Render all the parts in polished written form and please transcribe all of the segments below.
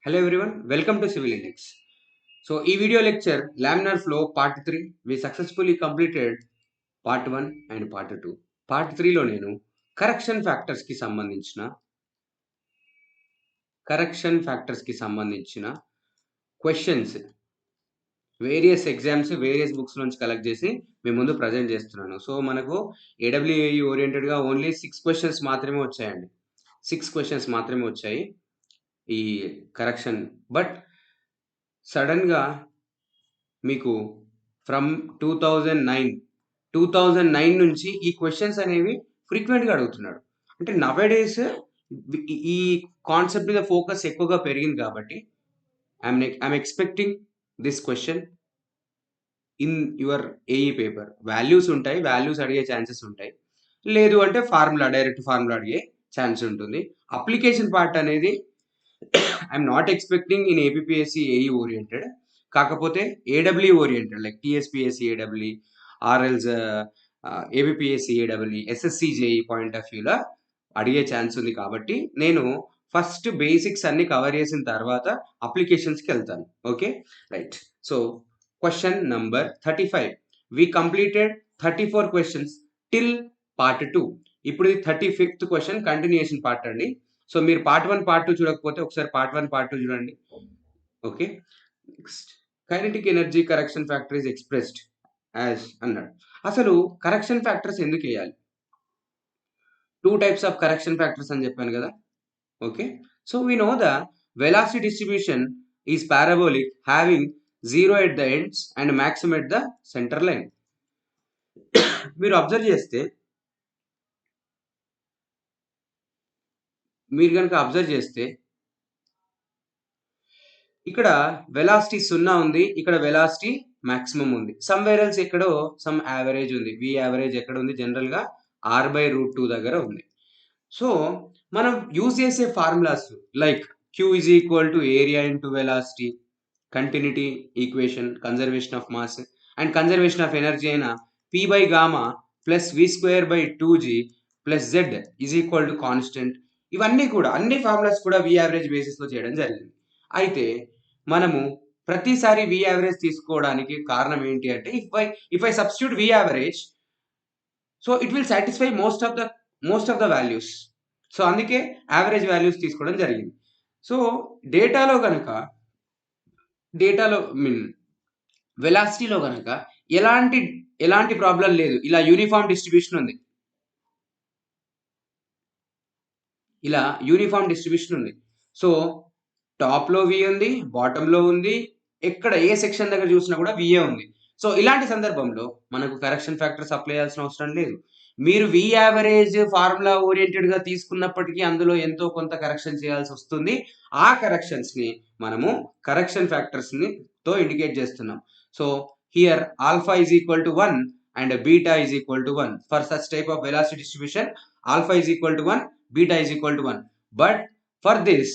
Hello everyone, welcome to Civil Index. So, e video lecture Laminar Flow Part 3. We successfully completed Part 1 and Part 2. Part 3 లో నేను correction factors కి సంబంధించిన questions various exams various books నుంచి collect చేసి మీ ముందు present చేస్తున్నాను. So మనకు ఏడబ్ల్యూఏఈ ఓరియంటెడ్గా only 6 questions మాత్రమే వచ్చాయండి. 6 క్వశ్చన్స్ మాత్రమే వచ్చాయి ఈ కరెక్షన్. బట్ సడన్గా మీకు ఫ్రమ్ 2009 నుంచి ఈ క్వశ్చన్స్ అనేవి ఫ్రీక్వెంట్గా అడుగుతున్నాడు. అంటే నవేడేస్ ఈ కాన్సెప్ట్ మీద ఫోకస్ ఎక్కువగా పెరిగింది కాబట్టి I'm expecting this question in your AE paper. Values ఉంటాయి, వాల్యూస్ అడిగే ఛాన్సెస్ ఉంటాయి. లేదు అంటే డైరెక్ట్ ఫార్ములా అడిగే ఛాన్స్ ఉంటుంది. అప్లికేషన్ పార్ట్ అనేది I'm not expecting in APSC AE oriented. కాకపోతే AW oriented like TSPSC AW RLS ABPSC AW SSC JE point of వ్యూలో అడిగే ఛాన్స్ ఉంది కాబట్టి నేను ఫస్ట్ బేసిక్స్ అన్ని కవర్ చేసిన తర్వాత అప్లికేషన్స్కి వెళ్తాను. Okay right. So question number 35. వి కంప్లీటెడ్ 34 క్వశ్చన్స్ టిల్ పార్ట్ 2. ఇప్పుడు ఇది 35th క్వశ్చన్ కంటిన్యూషన్ పార్ట్ అండి. సో మీరు పార్ట్ 1 పార్ట్ 2 చూడకపోతే ఒకసారి పార్ట్ 1 పార్ట్ 2 చూడండి. Okay next kinetic energy correction factor is expressed as అన్నాడు. అసలు కరెక్షన్ ఫ్యాక్టర్స్ ఎందుకు వేయాలి? 2 types ఆఫ్ కరెక్షన్ ఫ్యాక్టర్స్ అని చెప్పాను కదా. Okay so we know the velocity distribution is parabolic having 0 at the ends and maximum at the center line. మీరు కనుక observe చేస్తే ఇక్కడ వెలాసిటీ 0 ఉంది, ఇక్కడ వెలాసిటీ మాక్సిమం ఉంది. సమ్వేర్ ఎల్స్ ఎక్కడో సమ్ యావరేజ్ ఉంది. వి యావరేజ్ ఎక్కడ ఉంది? జనరల్గా r/√2 దగ్గర ఉంది. సో మనం యూజ్ చేసే formulas like Q is equal to area into velocity, continuity equation, conservation of mass and conservation of energy అయిన P/gamma plus V²/2g plus Z is equal to constant. ఇవన్నీ కూడా అన్ని ఫార్ములాస్ కూడా వి average బేసిస్లో చేయడం జరిగింది. అయితే మనము ప్రతిసారి వి యావరేజ్ తీసుకోవడానికి కారణం ఏంటి అంటే if I substitute V average so it will satisfy most of the values. So అందుకే యావరేజ్ వాల్యూస్ తీసుకోవడం జరిగింది. సో డేటాలో వెలాసిటీలో కనుక ఎలాంటి ప్రాబ్లం లేదు. ఇలా యూనిఫామ్ డిస్ట్రిబ్యూషన్ ఉంది. సో టాప్లో వి ఉంది, బాటంలో ఉంది, ఎక్కడ ఏ సెక్షన్ దగ్గర చూసినా కూడా విఏ ఉంది. సో ఇలాంటి సందర్భంలో మనకు కరెక్షన్ ఫ్యాక్టర్స్ అప్లై చేయాల్సిన అవసరం లేదు. మీరు వి యావరేజ్ ఫార్ములా ఓరియంటెడ్గా తీసుకున్నప్పటికీ అందులో ఎంతో కొంత కరెక్షన్ చేయాల్సి వస్తుంది. ఆ కరెక్షన్స్ని మనము కరెక్షన్ ఫ్యాక్టర్స్ని తో ఇండికేట్ చేస్తున్నాం. So here alpha is equal to 1 and beta is equal to 1. For such type of velocity distribution, alpha is equal to 1, beta is equal to 1. But for this,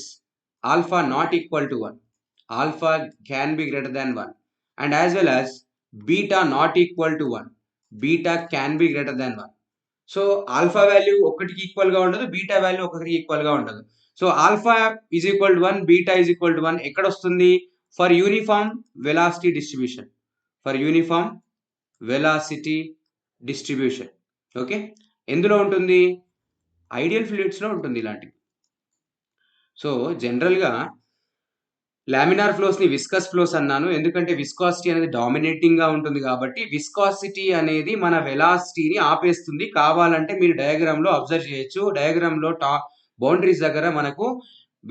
alpha not equal to 1. Alpha can be greater than 1. And as well as beta not equal to 1. Beta can be greater than 1. So alpha value ఒకటికి ఈక్వల్గా ఉండదు, beta value ఒకటికి ఈక్వల్గా ఉండదు. So alpha is equal to 1, beta is equal to 1 ఎక్కడ వస్తుంది? For uniform velocity distribution. Okay ఎందులో ఉంటుంది? ఐడియల్ ఫ్లూయిడ్స్లో ఉంటుంది ఇలాంటివి. సో జనరల్గా లామినార్ ఫ్లోస్ని విస్కస్ ఫ్లోస్ అన్నాను ఎందుకంటే విస్కాసిటీ అనేది డామినేటింగ్గా ఉంటుంది కాబట్టి. విస్కాసిటీ అనేది మన వెలాసిటీని ఆపేస్తుంది. కావాలంటే మీరు డయాగ్రామ్లో అబ్జర్వ్ చేయొచ్చు. డయాగ్రామ్లో బౌండరీస్ దగ్గర మనకు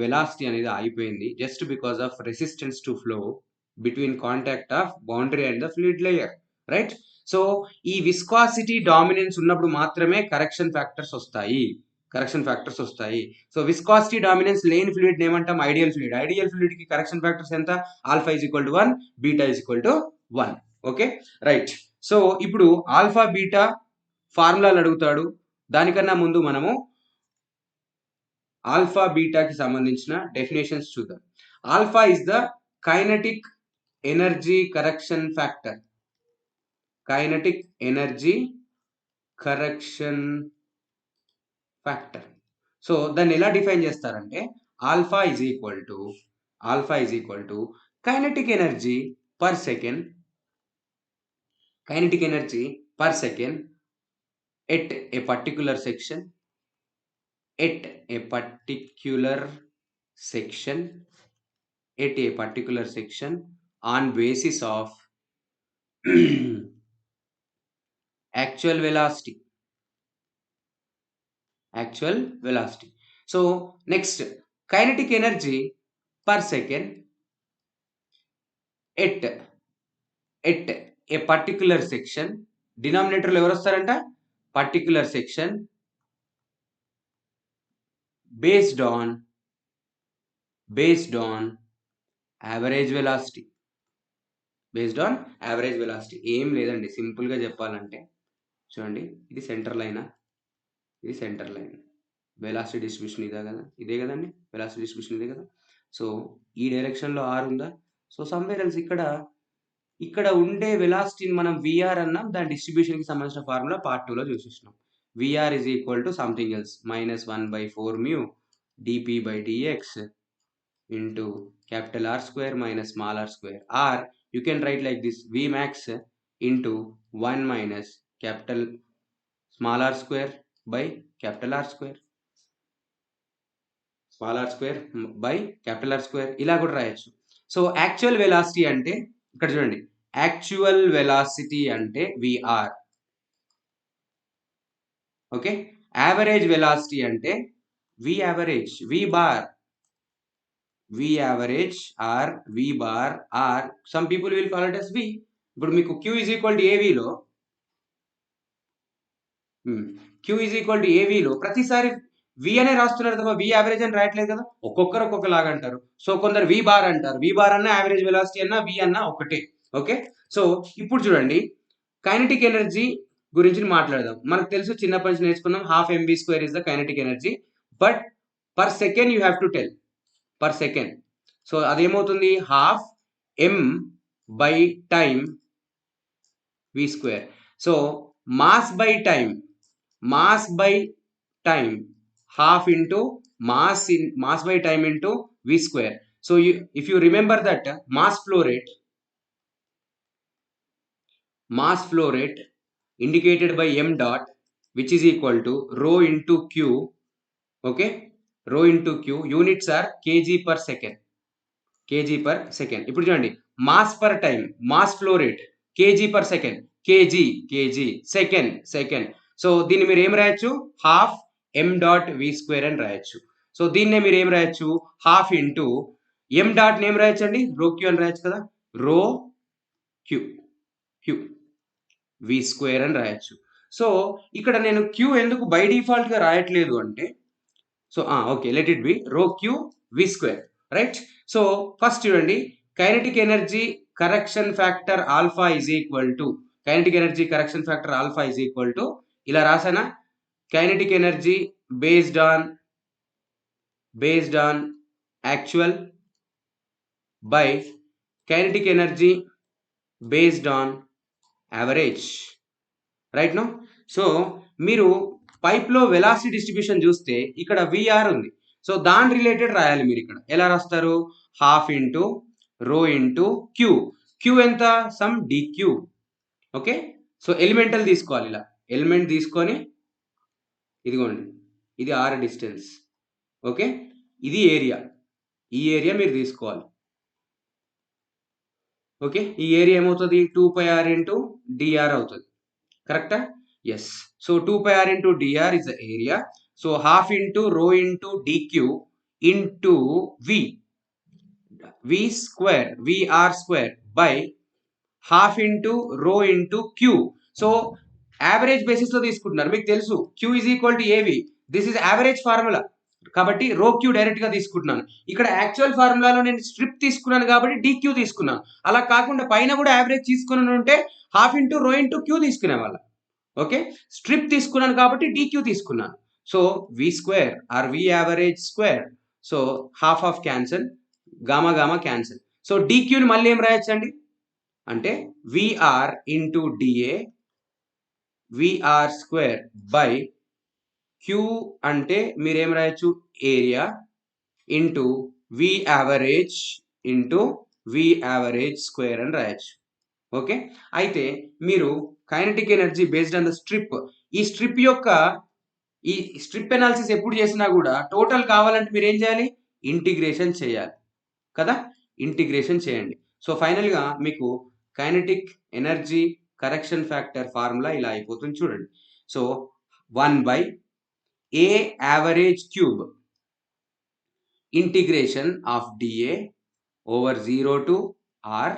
వెలాసిటీ అనేది ఆగిపోయింది just because of resistance to flow between contact of boundary and the fluid layer, right? So ఈ విస్కాసిటీ డామినెన్స్ ఉన్నప్పుడు మాత్రమే కరెక్షన్ ఫ్యాక్టర్స్ వస్తాయి. సో విస్కాసిటీ డామినెన్స్ లేని ఫ్లూయిడ్ ఏమంటాం? ఐడియల్ ఫ్లూయిడ్ కి కరెక్షన్ ఫ్యాక్టర్స్ ఎంత? Alpha is equal to 1, beta is equal to 1. Okay right. So ఇప్పుడు alpha beta ఫార్ములాలు అడుగుతాడు. దానికన్నా ముందు మనము ఆల్ఫా బీటాకి సంబంధించిన డెఫినేషన్స్ చూద్దాం. Alpha is the kinetic energy correction factor. So దాన్ని ఎలా డిఫైన్ చేస్తారంటే alpha is equal to alpha is equal to kinetic energy per second at a particular section on basis of actual velocity. So next, kinetic energy per second at a particular section, denominator లో ఎవరు వస్తారంట, particular section based on average velocity. ఏం లేదండి, simple గా చెప్పాలంటే చూడండి, ఇది centre line, velocity distribution ఇదే కదండి, వెలాసిటీ డిస్ట్రిబ్యూషన్ ఇదే కదా. సో ఈ డైరెక్షన్ లో ఆర్ ఉందా, సో సమ్వేర్ ఎల్స్ ఇక్కడ ఉండే వెలాసిటీని మనం విఆర్ అన్నాం, దాని డిస్ట్రిబ్యూషన్ కి సంబంధించిన ఫార్ములా పార్ట్ 2 లో చూసేసినాం. VR is equal to something else -1/4 mu dp by dx into capital R square minus small r square. Or you can write like this, V max into 1 minus capital small r square by capital R square. Small r square by capital R square ఇలా కూడా రాయొచ్చు. So actual velocity అంటే ఇక్కడ చూడండి, actual velocity అంటే VR. Okay, average velocity అంటే V average, V bar or V bar, or some people will call it as V. ఇప్పుడు మీకు Q is equal to AV లో ప్రతిసారి V అనే రాస్తున్నారు తప్ప V యావరేజ్ అని రాయట్లేదు కదా, ఒక్కొక్కరు ఒక్కొక్కలాగా అంటారు. సో కొందరు V బార్ అంటారు, V బార్ అన్న యావరేజ్ వెలాసిటీ అన్న V అన్న ఒకటే. ఓకే, సో ఇప్పుడు చూడండి, కైనెటిక్ ఎనర్జీ గురించి మాట్లాడదాం. మనకు తెలుసు, చిన్నప్పటి నుంచి నేర్చుకున్నాం, ½ mv² is the kinetic energy, but per second you have to tell, per second. So అదేమవుతుంది, ½ m/time v². So mass by time, half into mass by time into v². So if you remember that mass flow rate indicated by m dot, which is equal to rho into q. Okay, rho into q, units are kg per second. ఇప్పుడు చూడండి, mass per time, mass flow rate kg per second, kg second. So దీన్ని మీరు ఏం రాయొచ్చు, ½ m.v² అని రాయొచ్చు. So దీన్నే మీరు ఏం రాయొచ్చు, ½ ఇంటూ m డాట్ నేమ్ రాయొచ్చండి, రో క్యూ అని రాయొచ్చు కదా, రో క్యూ v² అని రాయొచ్చు. సో ఇక్కడ నేను క్యూ ఎందుకు బై డిఫాల్ట్ గా రాయట్లేదు అంటే, so okay, let it be rho Q v², right. So first చూడండి, kinetic energy correction factor alpha is equal to ఇలా రాసానా, kinetic energy based on actual by kinetic energy based on average, right no. So మీరు pipe లో velocity distribution చూస్తే ఇక్కడ VR ఉంది, so దాని related రాయాలి మీరు. ఇక్కడ ఎలా రాస్తారు, ½ ఇంటూ రో ఇంటూ క్యూ ఎంత, some DQ. Okay, so elemental తీసుకోవాలి, ఇలా ఎలిమెంట్ తీసుకొని, ఇదిగోండి ఇది ఆర్ డిస్టెన్స్. ఓకే, ఇది ఏరియా, ఈ ఏరియా మీరు తీసుకోవాలి. ఓకే, ఈ ఏరియా ఏమవుతుంది, 2πr ఇంటూ dr అవుతుంది, కరెక్టా? Yes. So 2πr into dr is the area. So ½ into rho into dq into vr² by ½ into rho into Q. So average basis లో తీసుకుంటున్నారు, మీకు తెలుసు Q is equal to AV, this is average formula కాబట్టి rho queue direct గా తీసుకుంటున్నాను. ఇక్కడ actual ఫార్ములాలో నేను strip తీసుకున్నాను కాబట్టి DQ తీసుకున్నాను. అలా కాకుండా పైన కూడా యావరేజ్ తీసుకుని ఉంటే ½ ఇంటూ రో ఇంటూ క్యూ తీసుకునే వాళ్ళ. ఓకే, స్ట్రిప్ తీసుకున్నాను కాబట్టి DQ తీసుకున్నాను. So v² or V average square, so ½ cancel, gamma cancel. So DQని మళ్ళీ ఏం రాయొచ్చండి అంటే VR into DA VR² by Q అంటే మీరేం రాయొచ్చు, area into V average into V average square అని రాయొచ్చు. ఓకే, అయితే మీరు kinetic energy based on the strip, ఈ స్ట్రిప్ యొక్క ఈ స్ట్రిప్ ఎనాలిసిస్ ఎప్పుడు చేసినా కూడా టోటల్ కావాలంటే మీరు ఏం చేయాలి, ఇంటిగ్రేషన్ చేయాలి కదా, ఇంటిగ్రేషన్ చేయండి. సో ఫైనల్గా మీకు kinetic energy correction factor formula ఇలా అయిపోతుంది చూడండి. So 1 A average cube integration of dA over 0 to r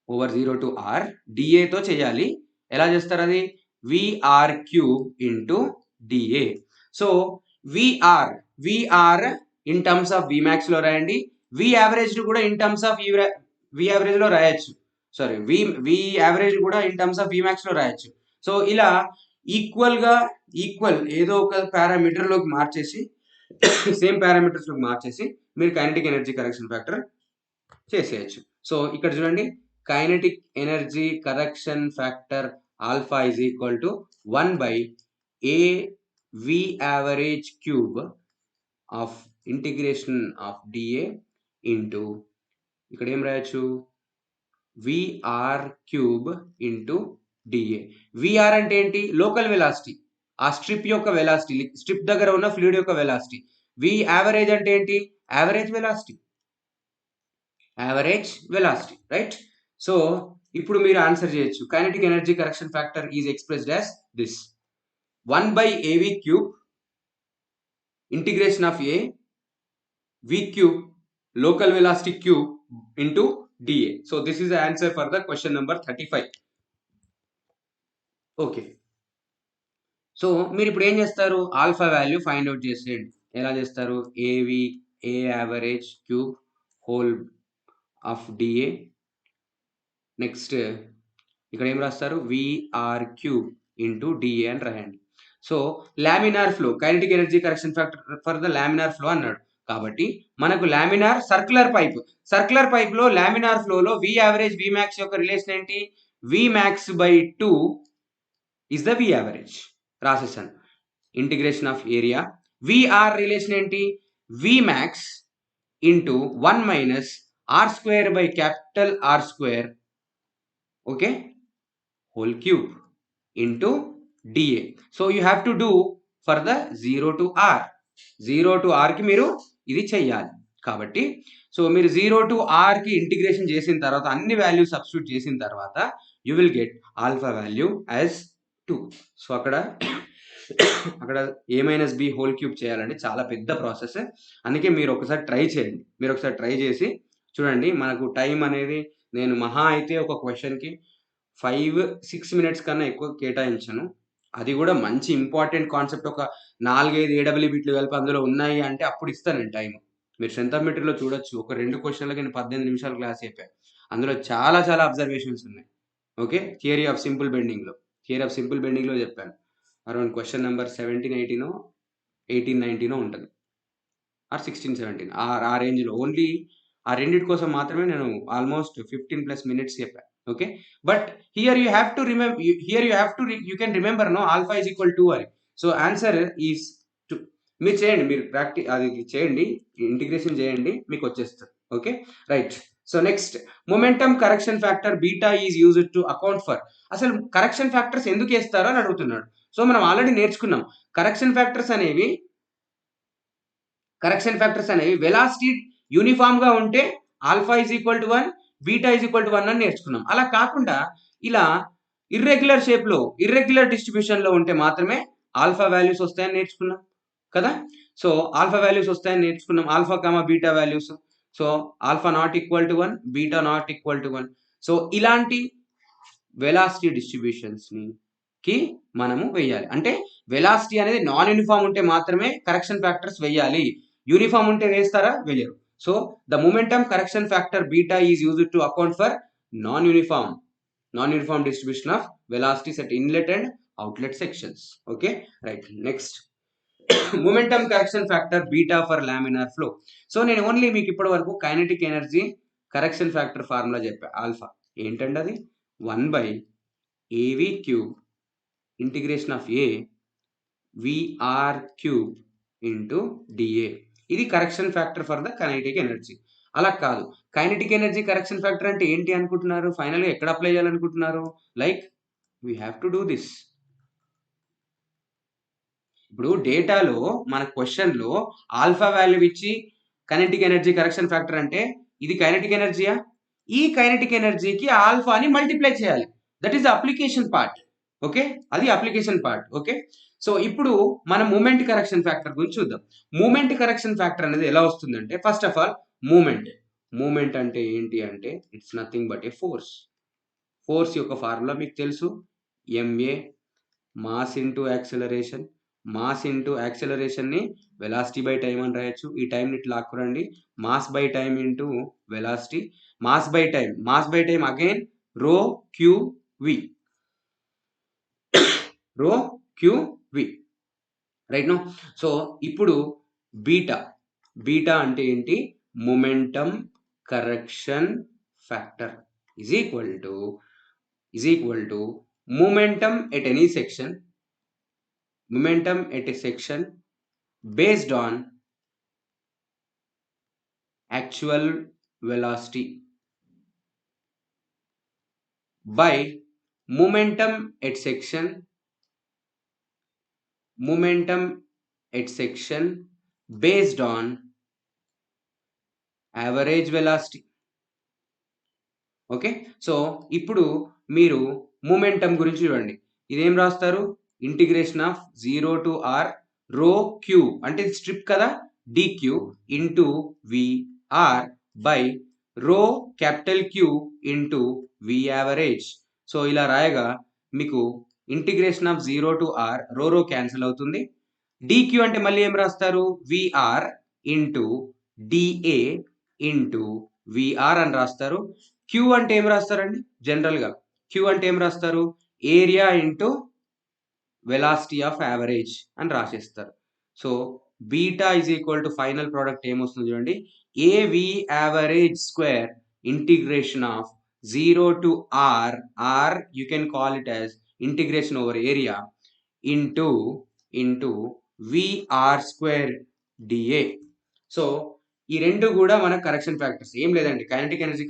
over 0 to r dA తో చేయాలి. ఎలా చేస్తారు అది, vr cube into dA. So vr in terms of vmax లో రాయండి, v average కూడా in terms of v average లో రాయొచ్చు, సారీ v average కూడా ఇన్ టర్మ్స్ ఆఫ్ vmax లో రాయొచ్చు. సో ఇలా ఈక్వల్ ఏదో ఒక పారామీటర్ లోకి మార్చేసి సేమ్ పారామీటర్స్ లోకి మార్చేసి మీరు కైనెటిక్ ఎనర్జీ కరెక్షన్ ఫ్యాక్టర్ చేసేయచ్చు. సో ఇక్కడ చూడండి, kinetic energy correction factor alpha is equal to 1 A V average cube of integration of dA into ఇక్కడ ఏం రాయొచ్చు, VR cube into dA. VR అంటే ఏంటి, లోకల్ వెలాసిటీ, ఆ స్ట్రిప్ యొక్క వెలాసిటీ, స్ట్రిప్ దగ్గర ఉన్న ఫ్లూయిడ్ యొక్క వెలాసిటీ. వి యావరేజ్ అంటే ఏంటి, average velocity, average velocity, right. So ఇప్పుడు మీరు ఆన్సర్ చేయొచ్చు, kinetic energy correction factor is expressed as this 1/AV cube integration of A V cube local velocity cube into dA. So this is the answer for the question number 35. Okay, so మీరు ఇప్పుడు ఏం చేస్తారు, alpha value find out చేసేయండి. ఎలా చేస్తారు, A average cube whole of dA, next ఇక్కడ ఏం రాస్తారు, విఆర్ క్యూబ్ ఇంటూ dA అని రాయండి. So laminar flow, kinetic energy correction factor for the laminar flow అన్నాడు కాబట్టి మనకు లామినార్ సర్క్యులర్ పైప్ లో లామినార్ ఫ్లోలో వి యావరేజ్ వి మ్యాక్స్ యొక్క రిలేషన్ ఏంటి, V max by 2 is the V average, రాసేసాను. Integration of area, VR relation ఏంటి, V max into 1 minus R square by capital R square, okay, whole cube into dA. So you have to do for the 0 to r కి మీరు ఇది చెయ్యాలి. కాబట్టి so మీరు 0 to r కి integration చేసిన తర్వాత అన్ని వాల్యూ సబ్స్టిట్యూట్ చేసిన తర్వాత you will get alpha value as 2. So అక్కడ a minus B whole cube చేయాలండి, చాలా పెద్ద ప్రాసెస్. అందుకే మీరు ఒకసారి ట్రై చేసి చూడండి. మనకు టైం అనేది నేను మహా అయితే ఒక క్వశ్చన్కి 5-6 మినిట్స్ కన్నా ఎక్కువ కేటాయించను. అది కూడా మంచి ఇంపార్టెంట్ కాన్సెప్ట్, ఒక 4-5 ఏడబ్ల్యూ బిట్లు కలిపి అందులో ఉన్నాయి అంటే అప్పుడు ఇస్తాను నేను టైం. మీరు స్ట్రెంత్ ఆఫ్ మెటీరియల్లో చూడొచ్చు, ఒక 2 క్వశ్చన్లకి నేను 18 నిమిషాలు క్లాస్ చెప్పాను. అందులో చాలా అబ్జర్వేషన్స్ ఉన్నాయి. ఓకే, థియరీ ఆఫ్ సింపుల్ బెండింగ్లో చెప్పాను. అరౌండ్ క్వశ్చన్ నెంబర్ 17-18 18-19 ఉంటుంది, ఆర్ 16-17 ఆ రేంజ్లో. ఓన్లీ ఆ రెండింటి కోసం మాత్రమే నేను ఆల్మోస్ట్ 15+ మినిట్స్ చెప్పాను. Okay, but here you have to remember, you can remember no alpha is equal 2 అని. So answer is 2. మీరు చేయండి, మీరు అది చేయండి, ఇంటిగ్రేషన్ చేయండి, మీకు వచ్చేస్తుంది. Okay, right. So next, momentum correction factor beta is used to account for. అసలు కరెక్షన్ ఫ్యాక్టర్స్ ఎందుకు వేస్తారో అని అడుగుతున్నాడు. సో మనం ఆల్రెడీ నేర్చుకున్నాం, కరెక్షన్ ఫ్యాక్టర్స్ అనేవి వెలాసిటీ యూనిఫామ్ గా ఉంటే alpha is equal to 1, beta is equal to 1 అని నేర్చుకున్నాం. అలా కాకుండా ఇలా ఇర్రెగ్యులర్ షేప్లో, ఇర్రెగ్యులర్ డిస్ట్రిబ్యూషన్లో ఉంటే మాత్రమే ఆల్ఫా వాల్యూస్ వస్తాయని నేర్చుకున్నాం కదా. సో ఆల్ఫా వాల్యూస్ వస్తాయని నేర్చుకున్నాం, alpha comma beta values. So alpha not equal to 1, beta naught equal to 1. So ఇలాంటి వెలాసిటీ డిస్ట్రిబ్యూషన్స్ని కి మనము వెయ్యాలి. అంటే వెలాసిటీ అనేది నాన్ యూనిఫామ్ ఉంటే మాత్రమే కరెక్షన్ ఫ్యాక్టర్స్ వెయ్యాలి, యూనిఫామ్ ఉంటే వేస్తారా, వెయ్యరు. So the momentum correction factor beta is used to account for non uniform distribution of velocities at inlet and outlet sections. Okay, right. Next, momentum correction factor beta for laminar flow. So నేను only మీకు ఇప్పటి వరకు kinetic energy correction factor formula చెప్పా. Alpha ఏంటండి అది, 1/AV cube integration of A VR cube into dA. ఇది correction factor for the kinetic energy. అలా కాదు. కైనెటిక్ ఎనర్జీ కరెక్షన్ ఫ్యాక్టర్ అంటే ఏంటి అనుకుంటున్నారు? ఫైనల్‌గా ఎక్కడ అప్లై చేయాలనుకుంటున్నారు? Like we have to do this. ఇప్పుడు డేటాలో మన క్వెషన్‌లో ఆల్ఫా వాల్యూ ఇచ్చి కైనెటిక్ ఎనర్జీ కరెక్షన్ ఫ్యాక్టర్ అంటే ఇది కైనెటిక్ ఎనర్జీయా? ఈ కైనెటిక్ ఎనర్జీకి ఆల్ఫాని మల్టిప్లై చేయాలి. That is the application part. Okay. అది అప్లికేషన్ పార్ట్. ఓకే. సో ఇప్పుడు మనం మూమెంట్ కరెక్షన్ ఫ్యాక్టర్ గురించి చూద్దాం. మూమెంట్ కరెక్షన్ ఫ్యాక్టర్ అనేది ఎలా వస్తుందంటే first of all moment. Moment అంటే ఏంటి అంటే it's nothing but a force. Force యొక్క ఫార్ములా మీకు తెలుసు. ఎంఏ మాస్ ఇంటూ యాక్సెలరేషన్. మాస్ ఇంటూ యాక్సెలరేషన్‌ని వెలాసిటీ బై టైమ్ అని రాయొచ్చు. ఈ టైమ్‌ని ఇట్లా లాక్కురండి. Mass by time into velocity. Mass by time. Mass by time again rho Q V. Rho Q V. Right no. So ఇప్పుడు బీటా. బీటా అంటే ఏంటి? Momentum correction factor is equal to momentum at any section, momentum at a section based on actual velocity by momentum at section based on average velocity. Okay. So ఇప్పుడు మీరు momentum గురించి చూడండి. ఇదేం రాస్తారు? Integration of 0 to r రో queue అంటే ఇది strip కదా! dq into vr by rho capital Q into v average. So ఇలా రాయగా మీకు ఇంటిగ్రేషన్ ఆఫ్ 0 టు r రో క్యాన్సిల్ అవుతుంది. dq అంటే మళ్ళీ ఏం రాస్తారు? vr into dA into vr అని రాస్తారు. క్యూ అంటే ఏం రాస్తారండి? జనరల్‌గా క్యూ అంటే ఏం రాస్తారు? Area into velocity of average అని రాసేస్తారు. So beta is equal to final product ఏమొస్తుందో చూడండి. AV average square integration of 0 to r you can call it as integration over area into VR square DA. So ఈ రెండు కూడా మన correction factors. ఏం లేదండి, కైనెటిక్ ఎనర్జీ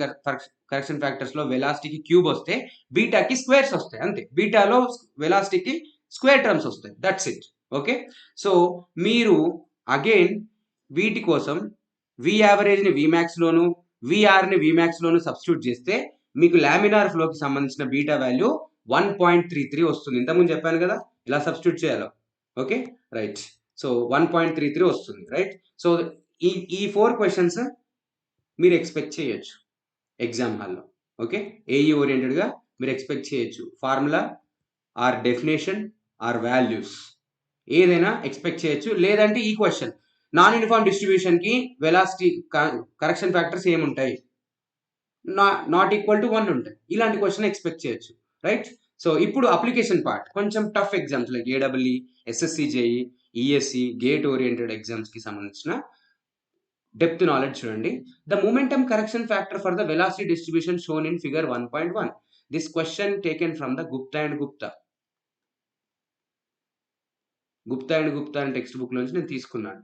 కరెక్షన్ ఫ్యాక్టర్స్ లో వెలాసిటీకి cube వస్తే బీటాకి స్క్వేర్స్ వస్తాయి అంతే. బీటాలో వెలాసిటీకి స్క్వేర్ టర్మ్స్ వస్తాయి. That's it. ఓకే. సో మీరు అగైన్ వీటి కోసం వి యావరేజ్ ని విమాక్స్ లోను విఆర్ ని విమాక్స్ లోను సబ్స్టిట్యూట్ చేస్తే మీకు లామినార్ ఫ్లోకి సంబంధించిన బీటా వాల్యూ 1.33 వస్తుంది. ఇంతకుముందు చెప్పాను కదా ఇలా సబ్స్టిట్యూట్ చేయాలో. Okay right. సో 1.33 వస్తుంది. రైట్. సో ఈ 4 క్వశ్చన్స్ మీరు ఎక్స్పెక్ట్ చేయొచ్చు ఎగ్జామ్ హాల్లో. ఓకే. ఏఈ ఓరియంటెడ్గా మీరు ఎక్స్పెక్ట్ చేయొచ్చు. Formula or definition or values ఏదైనా ఎక్స్పెక్ట్ చేయొచ్చు. లేదంటే ఈ క్వశ్చన్ నాన్ యూనిఫామ్ డిస్ట్రిబ్యూషన్కి వెలాసిటీ కరెక్షన్ ఫ్యాక్టర్స్ ఏముంటాయి? నాట్ ఈక్వల్ టు 1 ఉంటాయి. ఇలాంటి క్వశ్చన్ ఎక్స్పెక్ట్ చేయొచ్చు. రైట్. సో ఇప్పుడు అప్లికేషన్ పార్ట్ కొంచెం tough exams like AWE, SSC JE, ESC, GATE oriented ఎగ్జామ్స్కి సంబంధించిన డెప్త్ నాలెడ్జ్ చూడండి. The momentum correction factor for the velocity distribution shown in figure 1.1. This question taken from the Gupta and Gupta and text book నుంచి నేను తీసుకున్నాను.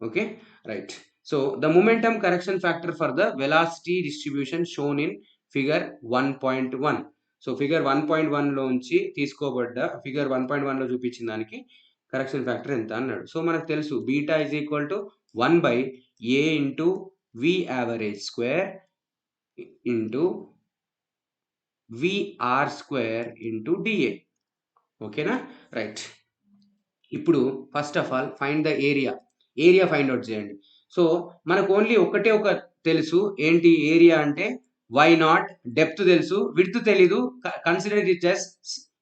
Okay right. So the momentum correction factor for the velocity distribution shown in figure 1.1. So figure 1.1 లోంచి తీసుకోబడ్డ figure 1.1 లో చూపించిన దానికి correction factor ఎంత అన్నాడు. So మనకు తెలుసు beta is equal to 1 by A into V average square into VR square into DA. ఓకేనా right. ఇప్పుడు first of all find the area find out చేయండి. సో మనకు ఓన్లీ ఒక తెలుసు ఏంటి ఏరియా అంటే వై నాట్. డెప్త్ తెలుసు, విడ్త్ తెలీదు. Consider it as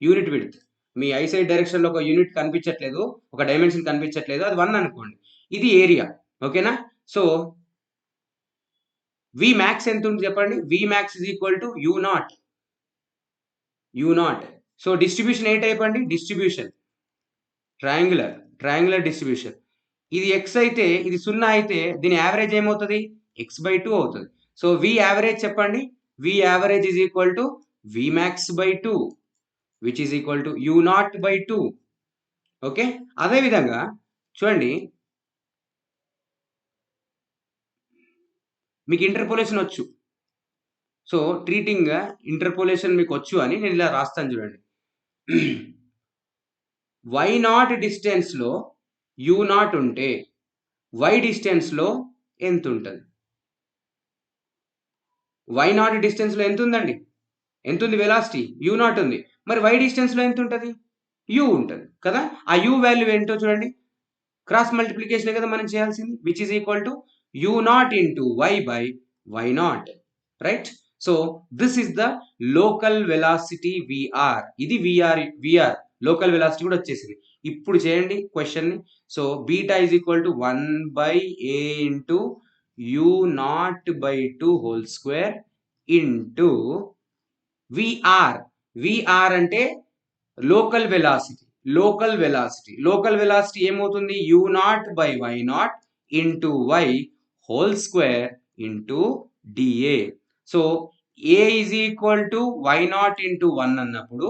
unit width. మీ ఐసైడ్ డైరెక్షన్ లో ఒక యూనిట్ కనిపించట్లేదు, ఒక డైమెన్షన్ కనిపించట్లేదు, అది 1 అనుకోండి. ఇది ఏరియా. ఓకేనా. సో వి మ్యాక్స్ ఎంత ఉంది చెప్పండి? V max is equal to U naught. So distribution ఏ టైప్ అండి? Distribution triangular distribution. ఇది ఎక్స్ అయితే, ఇది 0 అయితే దీని యావరేజ్ ఏమవుతుంది? x/2 అవుతుంది. సో వి యావరేజ్ చెప్పండి. V average is equal to V max by 2 which is equal to U naught by 2. Okay. అదే విధంగా చూడండి మీకు ఇంటర్పోలేషన్ వచ్చు. సో ట్రీటింగ్ ఇంటర్పోలేషన్ మీకు వచ్చు అని నేను ఇలా రాస్తాను చూడండి. వై నాట్ డిస్టెన్స్లో యూ నాట్ ఉంటే వై డిస్టెన్స్లో ఎంత ఉంటుంది? వై నాట్ డిస్టెన్స్లో ఎంత ఉందండి? ఎంత ఉంది? వెలాసిటీ యూ నాట్ ఉంది. మరి వై డిస్టెన్స్లో ఎంత ఉంటుంది? యూ ఉంటుంది కదా. ఆ యూ వాల్యూ ఏంటో చూడండి. క్రాస్ మల్టిప్లికేషన్ కదా మనం చేయాల్సింది, which is equal to U naught into Y by Y naught, right. So this is the local velocity VR. ఇది విఆర్ లోకల్ వెలాసిటీ కూడా వచ్చేసింది. ఇప్పుడు చేయండి క్వశ్చన్ ని. So beta is equal to 1/a into U naught by 2 whole square into VR. VR అంటే local velocity. Local velocity ఏమవుతుంది? U naught by Y naught into Y whole square into DA. So A is equal to Y naught into 1 అన్నప్పుడు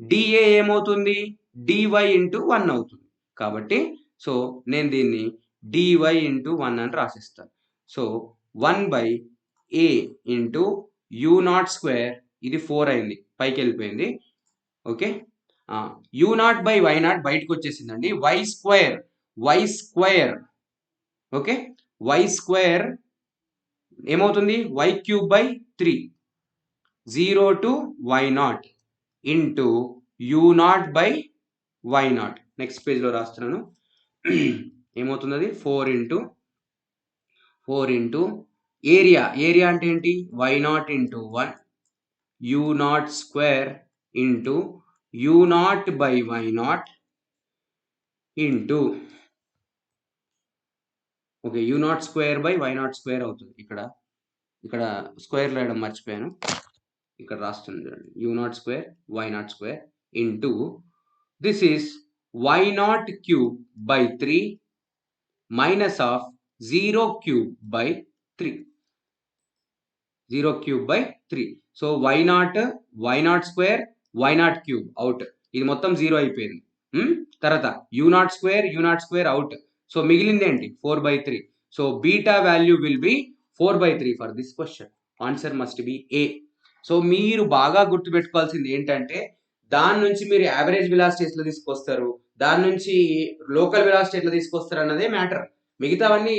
DA ఏమవుతుంది? DY into 1 అవుతుంది. కాబట్టి so నేను దీన్ని DY into 1 అని రాసిస్తాను. So 1/a into U naught square, ఇది 4 అయింది, పైకి వెళ్ళిపోయింది. Okay, U naught by Y naught బయటకు వచ్చేసిందండి. Y square okay, Y square ఏమవుతుంది? Y cube by 3 0 to Y naught into U naught by Y naught. Next పేజ్లో రాస్తున్నాను. ఏమవుతుంది? అది 4 ఇంటూ ఏరియా అంటే ఏంటి? Y naught into 1 U naught square into U naught by Y naught into okay U naught square by Y naught square అవుతుంది. ఇక్కడ square రాయడం మర్చిపోయాను, ఇక్కడ రాస్తుంది చూడండి. U naught square Y naught square into this is Y naught cube by 3 minus of 0 cube by 3. 0 cube by 3. So Y naught square Y naught cube out, ఇది మొత్తం 0 అయిపోయింది. తర్వాత U naught square out. So మిగిలింది ఏంటి? 4/3. So beta value will be 4/3 for this question. Answer must B A. So మీరు బాగా గుర్తుపెట్టుకోవాల్సింది ఏంటంటే దాని నుంచి మీరు యావరేజ్ వెలాసిటీ ఎట్లా తీసుకొస్తారు, దాని నుంచి లోకల్ వెలాసిటీ ఎట్లా తీసుకొస్తారు అన్నదే మ్యాటర్. మిగతావన్నీ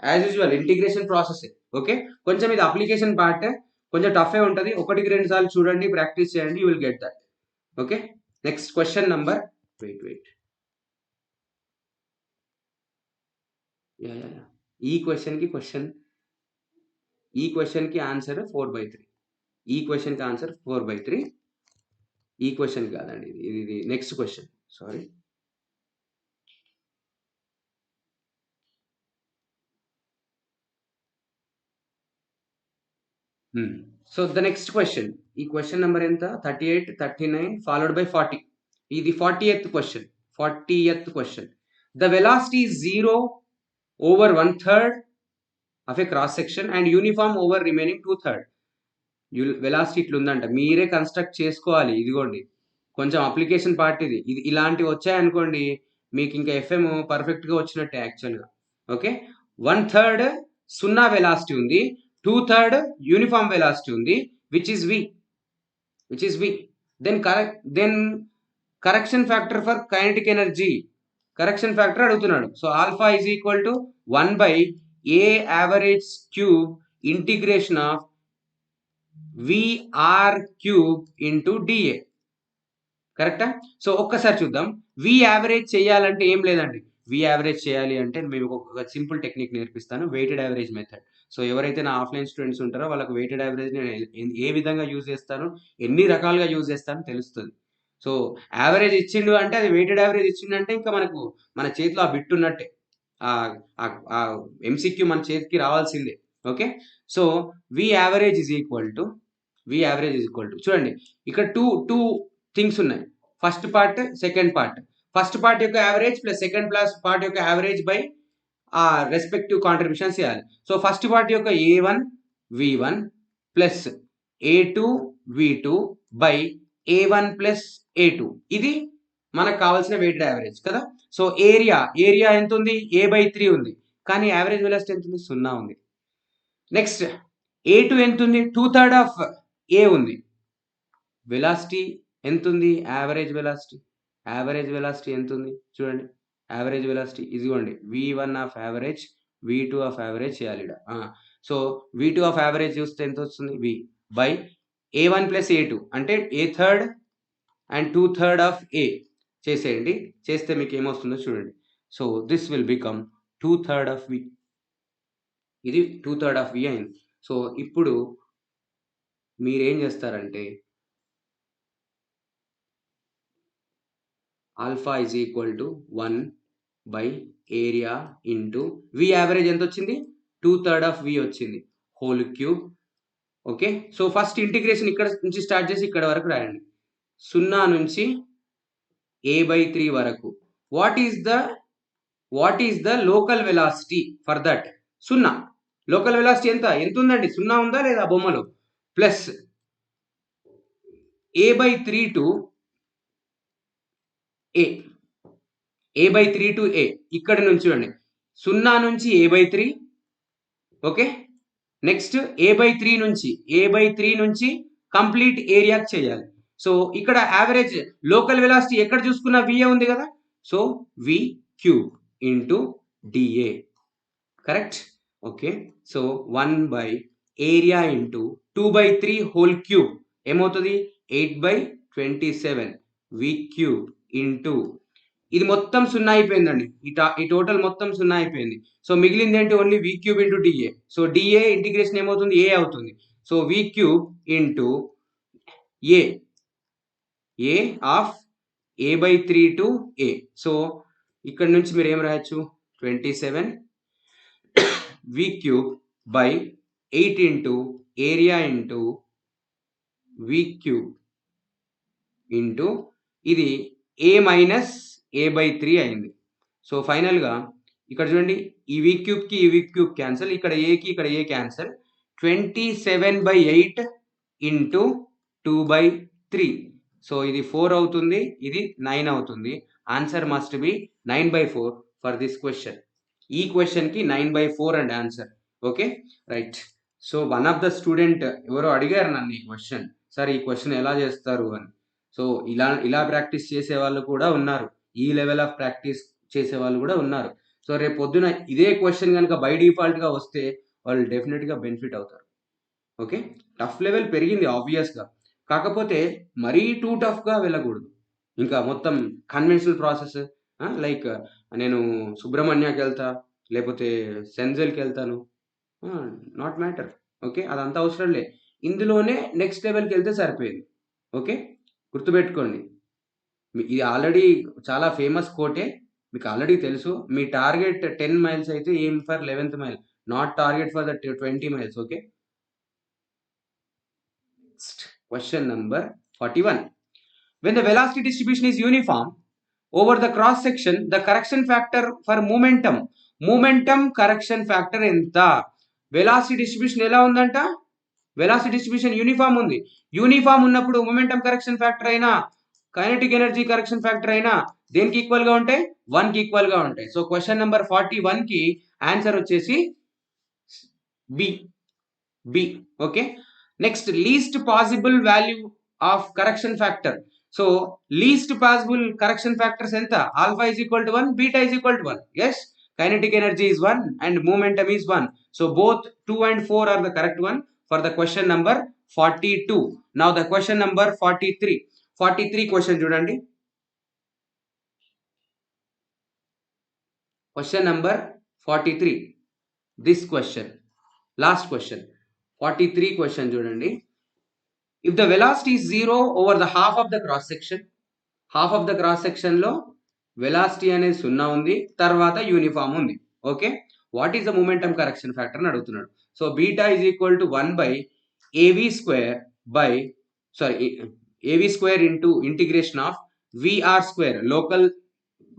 as usual integration process. Okay, కొంచెం ఇది అప్లికేషన్ పార్ట్, కొంచెం టఫే ఉంటుంది. 1-2 సార్లు చూడండి, ప్రాక్టీస్ చేయండి, you will get that. Okay, next question number wait ఈ క్వశ్చన్ కి ఆన్సర్ 4/3. ఈ క్వశ్చన్ కి ఆన్సర్ 4/3. ఈ క్వశ్చన్ కాదండి, ఇది next question, sorry. So the next question, ఈ క్వశ్చన్ నెంబర్ ఎంత? 38, 39 ఫాలోడ్ బై 40. ఇది 40th question. The velocity is 0 over 1/3 of a cross section and uniform over remaining 2/3. Velocity ఇట్లా ఉందంట, మీరే కన్స్ట్రక్ట్ చేసుకోవాలి. ఇదిగోండి కొంచెం అప్లికేషన్ పార్ట్ ఇది ఇలాంటివి వచ్చాయనుకోండి మీకు ఇంకా ఎఫ్ఎం పర్ఫెక్ట్గా వచ్చినట్టే యాక్చువల్గా. ఓకే, 1/3 సున్నా వెలాసిటీ ఉంది, 2/3 యూనిఫామ్ వెలాసిటీ ఉంది, which is V. Then correction factor for kinetic energy, correction factor అడుగుతున్నాడు. So alpha is equal to 1/a average cube integration of VR cube into DA. కరెక్టా? సో ఒక్కసారి చూద్దాం. వి యావరేజ్ చేయాలంటే ఏం లేదండి, వి యావరేజ్ చేయాలి అంటే మేము ఒక సింపుల్ టెక్నిక్ నేర్పిస్తాను, వెయిటెడ్ యావరేజ్ మెథడ్. సో ఎవరైతే నా ఆఫ్లైన్ స్టూడెంట్స్ ఉంటారో వాళ్ళకి వెయిటెడ్ యావరేజ్ నేను ఏ విధంగా యూజ్ చేస్తాను, ఎన్ని రకాలుగా యూజ్ చేస్తానో తెలుస్తుంది. సో యావరేజ్ ఇచ్చిండు అంటే అది వెయిటెడ్ యావరేజ్ ఇచ్చిండంటే ఇంకా మన చేతిలో ఆ బిట్ ఉన్నట్టే, ఎంసీక్యూ మన చేతికి రావాల్సిందే. Okay, so V average is equal to చూడండి ఇక్కడ టూ థింగ్స్ ఉన్నాయి, first part second part. First part యొక్క యావరేజ్ ప్లస్ సెకండ్ పార్ట్ యొక్క యావరేజ్ బై ఆ రెస్పెక్టివ్ కాంట్రిబ్యూషన్స్ చేయాలి. సో ఫస్ట్ పార్ట్ యొక్క A1 V1 plus A2 V2 by A1 plus A2, ఇది మనకు కావాల్సిన వెయిటెడ్ యావరేజ్ కదా. సో ఏరియా ఎంత ఉంది? A/3 ఉంది, కానీ యావరేజ్ వెలాసిటీ ఎంత ఉంది? 0 ఉంది. నెక్స్ట్ A2 ఎంత ఉంది? 2/3 ఆఫ్ A ఉంది. వెలాసిటీ ఎంత ఉంది? యావరేజ్ వెలాసిటీ ఎంత ఉంది చూడండి. యావరేజ్ వెలాసిటీ ఇదిగోండి V1 of average, V2 of average చేయాలి ఇక్కడ. సో V2 ఆఫ్ యావరేజ్ చూస్తే ఎంత వస్తుంది? V by A1 plus A2 అంటే A3 అండ్ 2/3 ఆఫ్ A చేసేయండి. చేస్తే మీకు ఏమొస్తుందో చూడండి. So this will become 2/3 of V. ఇది 2/3 ఆఫ్ V అయింది. సో ఇప్పుడు మీరేం చేస్తారంటే alpha is equal to 1 by area into V average ఎంత వచ్చింది? 2/3 ఆఫ్ V వచ్చింది, whole cube. Okay, so first integration ఇక్కడ నుంచి స్టార్ట్ చేసి ఇక్కడ వరకు రాయండి. 0 నుంచి A/3 వరకు. What is the local velocity for that? 0. Local velocity ఎంత ఉందండి? 0 ఉందా లేదా బొమ్మలో? Plus A/3 to A/3 to A ఇక్కడ నుంచి చూడండి. 0 నుంచి A/3. ఓకే, నెక్స్ట్ A/3 నుంచి కంప్లీట్ ఏరియాకి చేయాలి. సో ఇక్కడ యావరేజ్ లోకల్ వెలాసిటీ ఎక్కడ చూసుకున్నా VA ఉంది కదా. So V cube into DA, correct. Okay, so 1 by area into 2/3 whole cube ఏమవుతుంది? 8/27 V క్యూబ్ ఇంటూ ఇది మొత్తం 0 అయిపోయిందండి. ఈ టోటల్ మొత్తం 0 అయిపోయింది. సో మిగిలింది ఏంటి? Only V cube into DA. So DA integration ఏమవుతుంది? A అవుతుంది. So V cube into A of A/3 to A. So ఇక్కడ నుంచి మీరు ఏం రాయొచ్చు? 27 V cube by 8 into area into V cube into ఇది A మైనస్ A/3 అయింది. So ఫైనల్గా ఇక్కడ చూడండి, ఈ V క్యూబ్కి ఈ V క్యూబ్ క్యాన్సల్, ఇక్కడ ఏకి ఇక్కడ ఏ క్యాన్సల్. 27/8 ఇంటూ 2/3. సో ఇది 4 అవుతుంది, ఇది 9 అవుతుంది. Answer must B 9/4 for this question. ఈ క్వశ్చన్కి 9/4 and answer. Okay, right. So one of the student ఎవరో అడిగారు నన్ను ఈ క్వశ్చన్, సార్ ఈ క్వశ్చన్ ఎలా చేస్తారు అని. సో ఇలా ప్రాక్టీస్ చేసే వాళ్ళు కూడా ఉన్నారు, ఈ లెవెల్ ఆఫ్ ప్రాక్టీస్ చేసే వాళ్ళు కూడా ఉన్నారు. సో రేపు పొద్దున ఇదే క్వశ్చన్ కనుక బై డిఫాల్ట్గా వస్తే వాళ్ళు డెఫినెట్గా బెనిఫిట్ అవుతారు. ఓకే, టఫ్ లెవెల్ పెరిగింది ఆబ్వియస్గా, కాకపోతే మరీ టూ టఫ్గా వెళ్ళకూడదు. ఇంకా మొత్తం కన్వెన్షనల్ ప్రాసెస్, లైక్ నేను సుబ్రహ్మణ్యకి వెళ్తా లేకపోతే సెంజల్కి వెళ్తాను, నాట్ మ్యాటర్. ఓకే, అదంతా అవసరం లే. ఇందులోనే నెక్స్ట్ లెవెల్కి వెళ్తే సరిపోయింది. ఓకే, గుర్తుపెట్టుకోండి. ఇది ఆల్రెడీ చాలా ఫేమస్ కోటే, మీకు ఆల్రెడీ తెలుసు. మీ టార్గెట్ 10 మైల్స్ అయితే aim for 11th mile, not target for the 20 miles. Okay, question number 41. When the velocity distribution is uniform over the cross section, the correction factor for momentum correction factor ఎంత? Velocity distribution ఎలా ఉందంట? Velocity distribution uniform ఉంది. Uniform ఉన్నప్పుడు momentum correction factor అయినా kinetic energy correction factor అయినా దేనికి equal గా ఉంటాయి? 1 కి ఈక్వల్ గా ఉంటాయి. సో క్వశ్చన్ నెంబర్ 41 కి ఆన్సర్ వచ్చేసి B. Okay, next least possible value of correction factor. So least possible correction factors ఎంత? Alpha is equal to 1, beta is equal to 1. Yes, kinetic energy is 1 and momentum is 1. So both 2 and 4 are the correct one for the question number 42. Now the question number 43. 43 question చూడండి. Question number 43. This question, last question. 43 question చూడండి. If the velocity is 0 over the half of the cross section లో velocity అనేది 0 ఉంది, తర్వాత uniform ఉంది. Okay, what is the momentum correction factor అని అడుగుతున్నాడు. So beta is equal to 1 by AV square into integration of VR square local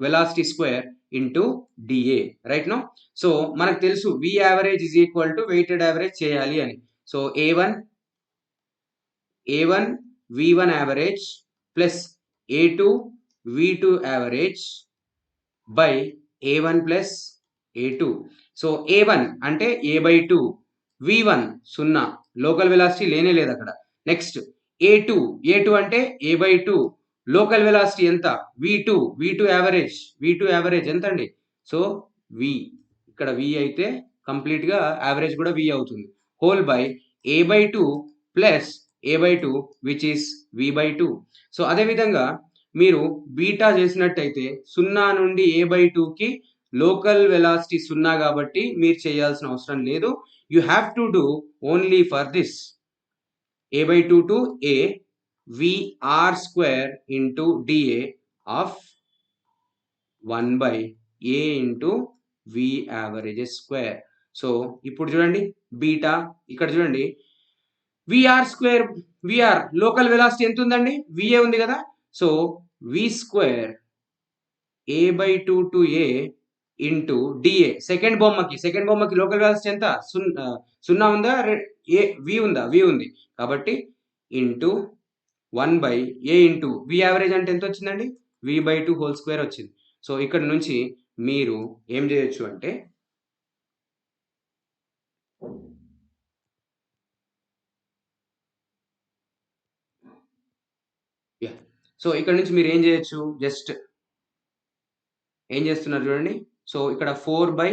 velocity square into DA. Right no. So మనకు తెలుసు V average is equal to weighted average చేయాలి అని. So A1 V1 average plus A2 V2 average by A1 plus A2. So A1 అంటే A/2 V1 0, local velocity లేనే లేదు అక్కడ. Next A2 అంటే A/2, local velocity ఎంత? V2 యావరేజ్ ఎంతండి? So V, ఇక్కడ V అయితే కంప్లీట్‌గా యావరేజ్ కూడా V అవుతుంది. Whole by A/2 plus A/2 which is V/2. So అదే విధంగా మీరు బీటా చేసినట్టయితే 0 నుండి A/2కి లోకల్ వెలాసిటీ 0 కాబట్టి మీరు చేయాల్సిన అవసరం లేదు. You have to do only for this A/2 to A VR square into dA of 1 by A into V average square. So ఇప్పుడు చూడండి బీటా, ఇక్కడ చూడండి VR square, VR local velocity ఎంత ఉందండి? విఏ ఉంది కదా. So V square A/2 to A into DA. Second బొమ్మకి local velocity ఎంత? 0 ఉందా? వి ఉందా? వి ఉంది కాబట్టి into 1 by A into V average అంటే ఎంత వచ్చిందండి? V/2 హోల్ స్క్వేర్ వచ్చింది. సో ఇక్కడ నుంచి మీరు ఏం చేయొచ్చు అంటే సో ఇక్కడ నుంచి మీరు ఏం చేయొచ్చు, జస్ట్ ఏం చేస్తున్నారు చూడండి. సో ఇక్కడ 4 బై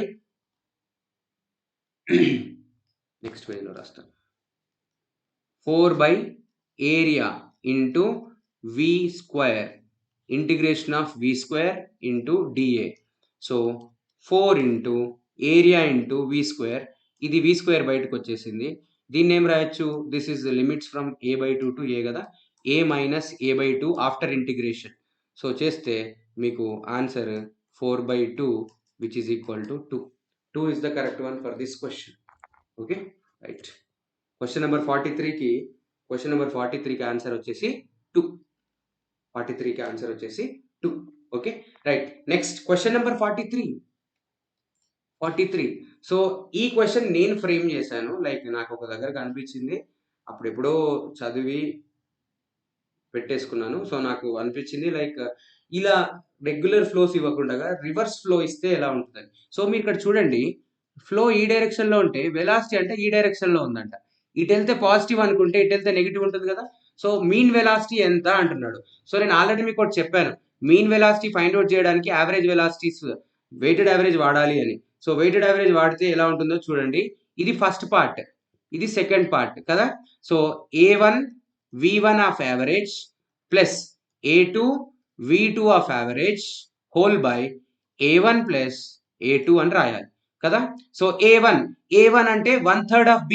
నెక్స్ట్ పేజ్లో రాస్తాను. 4 by area into V square, integration of V square into DA. So 4 into area into V square, ఇది వి స్క్వేర్ బయటకు వచ్చేసింది. దీన్ని ఏం రాయొచ్చు? This is limits from A/2 to A కదా, A minus A/2 after integration. So చేస్తే మీకు answer 4/2 which is equal to 2. 2 is the correct one for this question. Okay, right. Question number 43కి answer వచ్చేసి 2. 43కి ఆన్సర్ వచ్చేసి 2. Okay right. Next question number 43. So ఈ question నేను frame చేశాను, like నాకు ఒక దగ్గర కనిపించింది, అప్పుడు ఎప్పుడో చదివి పెట్టేసుకున్నాను. సో నాకు అనిపించింది లైక్ ఇలా రెగ్యులర్ ఫ్లోస్ ఇవ్వకుండా రివర్స్ ఫ్లో ఇస్తే ఎలా ఉంటుంది. సో మీరు ఇక్కడ చూడండి, ఫ్లో ఈ డైరెక్షన్ లో ఉంటే వెలాసిటీ అంటే ఈ డైరెక్షన్ లో ఉందంట. ఇటు వెళ్తే పాజిటివ్ అనుకుంటే ఇటు వెళ్తే నెగిటివ్ ఉంటుంది కదా. సో మీన్ వెలాసిటీ ఎంత అంటున్నాడు. సో నేను ఆల్రెడీ మీకు ఒకటి చెప్పాను, మీన్ వెలాసిటీ ఫైండ్ అవుట్ చేయడానికి యావరేజ్ వెలాసిటీస్ వెయిటెడ్ యావరేజ్ వాడాలి అని. సో వెయిటెడ్ యావరేజ్ వాడితే ఎలా ఉంటుందో చూడండి. ఇది ఫస్ట్ పార్ట్, ఇది సెకండ్ పార్ట్ కదా. So A1 V1 of average plus A2 V2 of average whole by A1 plus A2 అని రాయాలి కదా. సో A1 అంటే 1/3 ఆఫ్ B,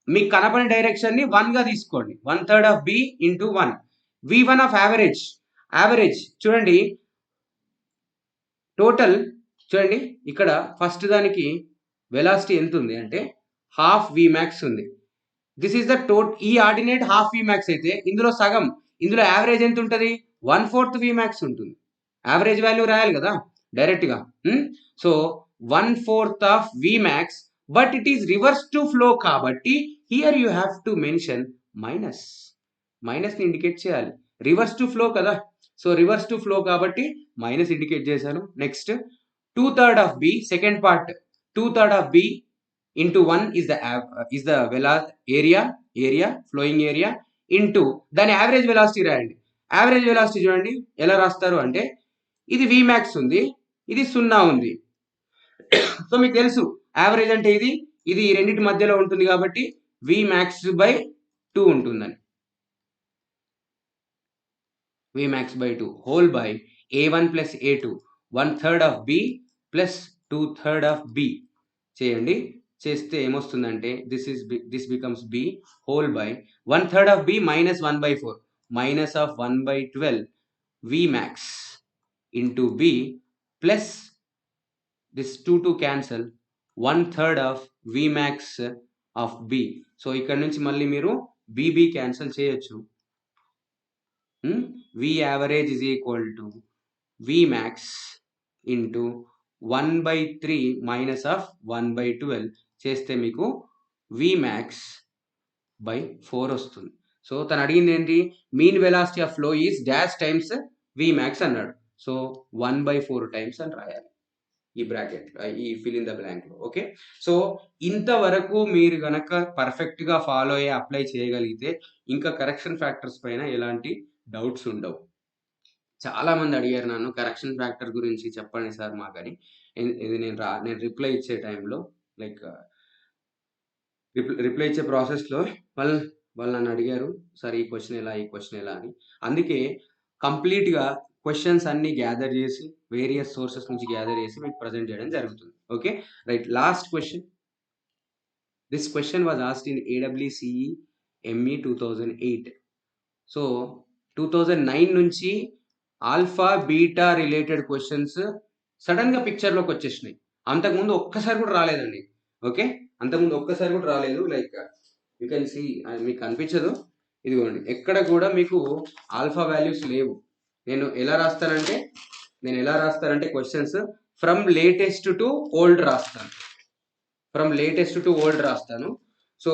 మీకు కనపడిన డైరెక్షన్ ని 1 గా తీసుకోండి. 1/3 of B into 1. V1 of average చూడండి, టోటల్ చూడండి, ఇక్కడ ఫస్ట్ దానికి వెలాసిటీ ఎంత ఉంది అంటే హాఫ్ V max ఉంది. దిస్ ఈస్ ద ఈ ఆర్డినేట్ హాఫ్ V max అయితే ఇందులో సగం, ఇందులో యావరేజ్ ఎంత ఉంటుంది? 1/4 V max ఉంటుంది. యావరేజ్ వాల్యూ రాయాలి కదా డైరెక్ట్ గా. So 1/4 of V max, but it is reverse to flow కాబట్టి here you have to mention minus ని ఇండికేట్ చేయాలి. రివర్స్ టు ఫ్లో కదా, సో రివర్స్ టు ఫ్లో కాబట్టి మైనస్ ఇండికేట్ చేశాను. Next 2/3 of B, second part 2/3 of B into 1 is the area flowing area into దాని average velocity రాయండి. Average velocity చూడండి ఎలా రాస్తారు అంటే, ఇది V max ఉంది, ఇది 0 ఉంది. సో మీకు తెలుసు యావరేజ్ అంటే ఇది రెండింటి మధ్యలో ఉంటుంది కాబట్టి V max by 2 ఉంటుందని. V max by 2 whole by A1 plus A2 1/3 of B plus 2/3 of B చేయండి. చేస్తే ఏమొస్తుందంటే this becomes B whole by 1/3 of B minus 1/4 minus of 1/12 V max into B plus this 2 cancel 1/3 of V max of B. So ఇక్కడ నుంచి మళ్ళీ మీరు BB cancel చేయొచ్చు. V average is equal to V max into 1/3 minus of 1/12 చేస్తే మీకు V max by 4 వస్తుంది. So తను అడిగింది ఏంటి? Mean velocity of flow is dash times V max అన్నాడు. సో 1/4 టైమ్స్ అని రాయాలి. ఈ బ్రాకెట్ ఈ ఫిల్ ఇన్ ద బ్లాంక్ లో. ఓకే, సో ఇంతవరకు మీరు గనక పర్ఫెక్ట్ గా ఫాలో అయ్యి అప్లై చేయగలిగితే ఇంకా కరెక్షన్ ఫ్యాక్టర్స్ పైన ఎలాంటి డౌట్స్ ఉండవు. చాలా మంది అడిగారు నన్ను కరెక్షన్ ఫ్యాక్టర్ గురించి చెప్పండి సార్ మాకని. ఇది నేను రిప్లై ఇచ్చే టైంలో లైక్ రిప్లై ఇచ్చే ప్రాసెస్‌లో వాళ్ళు వాళ్ళు నన్ను అడిగారు, "సార్ ఈ క్వెషన్ ఎలా? ఈ క్వెషన్ ఎలా?" అని. అందుకే కంప్లీట్‌గా క్వెషన్స్ అన్నీ గ్యాదర్ చేసి, వేరియస్ సోర్సెస్ నుంచి గ్యాదర్ చేసి మీకు ప్రెజెంట్ చేయడం జరుగుతుంది. Okay, right. Last question. This question was asked in AWCE ME 2008. So 2009 నుంచి ఆల్ఫా, బీటా రిలేటెడ్ క్వెషన్స్ సడెన్‌గా పిక్చర్‌లోకి వచ్చేసినాయి. అంతకుముందు ఒక్కసారి కూడా రాలేదండి. ఓకే, అంతకుముందు ఒక్కసారి కూడా రాలేదు. లైక్ యూ కెన్ సీ, మీకు కనిపించదు. ఇదిగోండి, ఎక్కడ కూడా మీకు ఆల్ఫా వాల్యూస్ లేవు. నేను ఎలా రాస్తానంటే questions from latest to old రాస్తాను. సో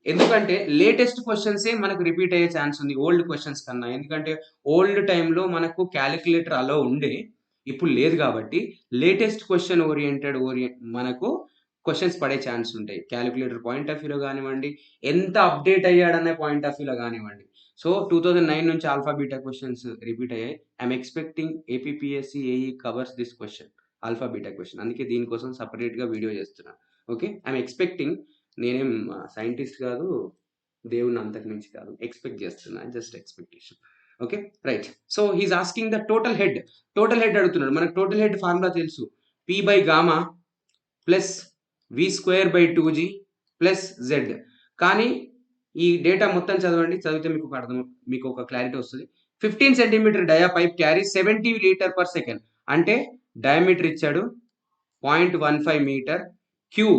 ఎందుకంటే లేటెస్ట్ క్వెషన్సే మనకు రిపీట్ అయ్యే ఛాన్స్ ఉంది ఓల్డ్ క్వెషన్స్ కన్నా. ఎందుకంటే ఓల్డ్ టైంలో మనకు క్యాలిక్యులేటర్ అలో ఉండే, ఇప్పుడు లేదు కాబట్టి లేటెస్ట్ క్వెషన్ ఓరియంటెడ్ మనకు క్వెషన్స్ పడే ఛాన్స్ ఉంటాయి. క్యాలిక్యులేటర్ పాయింట్ ఆఫ్ వ్యూలో కానివ్వండి, ఎంత అప్డేట్ అయ్యాడనే పాయింట్ ఆఫ్ వ్యూలో కానివ్వండి. సో 2009 నుంచి ఆల్ఫా బీటా క్వెషన్స్ రిపీట్ అయ్యాయి. I'm expecting APPSC AE covers this question, alpha beta question. అందుకే దీనికోసం సపరేట్గా వీడియో చేస్తున్నాను. Okay, I'm expecting. నేనేం సైంటిస్ట్ కాదు, దేవుని అంతకు మించి కాదు, ఎక్స్పెక్ట్ చేస్తున్నా, just expectation. Okay, right. So he's asking the total head అడుగుతున్నాడు. మనకు టోటల్ హెడ్ ఫార్ములా తెలుసు, P by gamma plus V square by 2g plus Z. కానీ ఈ డేటా మొత్తం చదవండి, చదివితే మీకు ఒక క్లారిటీ వస్తుంది. 15 centimetre dia pipe carry 70 litre per second. అంటే డయామీటర్ ఇచ్చాడు 0.15 మీటర్. క్యూ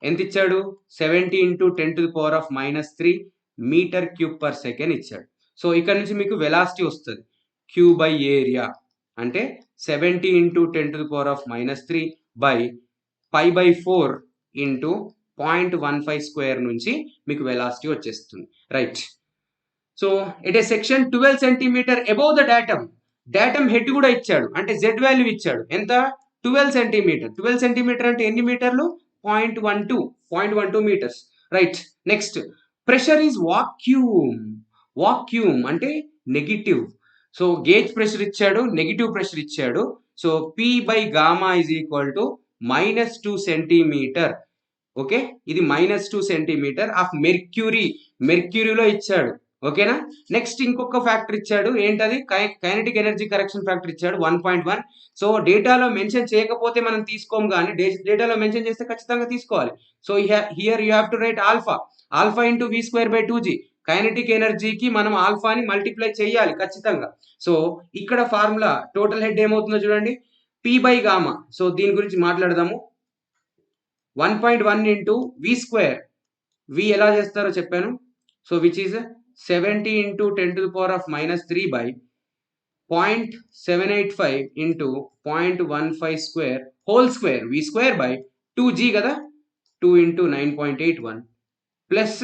ఎంత ఇచ్చాడు? 70 into 10⁻³ metre cube per second ఇచ్చాడు. సో ఇక్కడ నుంచి మీకు వెలాసిటీ వస్తుంది, క్యూ బై ఏరియా అంటే 70 ఇంటూ 10⁻³ బై π/4 ఇంటూ 0.15 స్క్వేర్ నుంచి మీకు వెలాసిటీ వచ్చేస్తుంది. Right. So it A section 12 centimetre above the datum head కూడా ఇచ్చాడు, అంటే జెడ్ వాల్యూ ఇచ్చాడు. ఎంత? 12 సెంటీమీటర్. 12 సెంటీమీటర్ అంటే ఎన్ని మీటర్లు? 0.12 metres. Right. Next, pressure is vacuum అంటే నెగిటివ్. సో గేజ్ ప్రెషర్ ఇచ్చాడు, నెగిటివ్ ప్రెషర్ ఇచ్చాడు. So P by gamma is equal to -2 centimetre. Okay, ఇది -2 సెంటీమీటర్ ఆఫ్ మెర్క్యూరీలో ఇచ్చాడు. ఓకేనా. నెక్స్ట్ ఇంకొక ఫ్యాక్టర్ ఇచ్చాడు, ఏంటది? కైనెటిక్ ఎనర్జీ కరెక్షన్ ఫ్యాక్టర్ ఇచ్చాడు 1.1. సో డేటాలో మెన్షన్ చేయకపోతే మనం తీసుకోము, కానీ డేటాలో మెన్షన్ చేస్తే ఖచ్చితంగా తీసుకోవాలి. So here you have to write alpha into V square by 2g. Kinetic ఎనర్జీకి మనం ఆల్ఫాని మల్టిప్లై చేయాలి ఖచ్చితంగా. సో ఇక్కడ ఫార్ములా టోటల్ హెడ్ ఏమవుతుందో చూడండి, పి బై గామా. సో దీని గురించి మాట్లాడదాము. 1.1 ఇంటూ వి స్క్వేర్, వి ఎలా చేస్తారో చెప్పాను. So which is 70 into 10⁻³ by 0.785 into 0.15 square whole square, V square by 2g కదా, 2 ఇంటూ 9.81 ప్లస్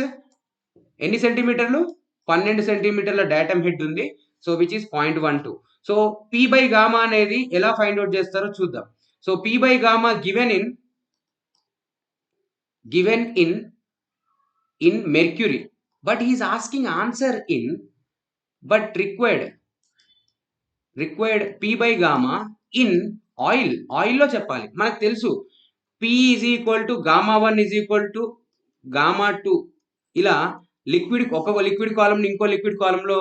ఎన్ని సెంటీమీటర్లు? 12 సెంటీమీటర్ల డాటమ్ హెడ్ ఉంది. So which is 0.12. So P by gamma అనేది ఎలా ఫైండ్ అవుట్ చేస్తారో చూద్దాం. So P by gamma given in mercury, but he is asking answer in, but required P by gamma in oil లో చెప్పాలి. మనకు తెలుసు P is equal to gamma1 is equal to gamma2. ఇలా ఒక liquid కాలం ఇంకో liquid కాలంలో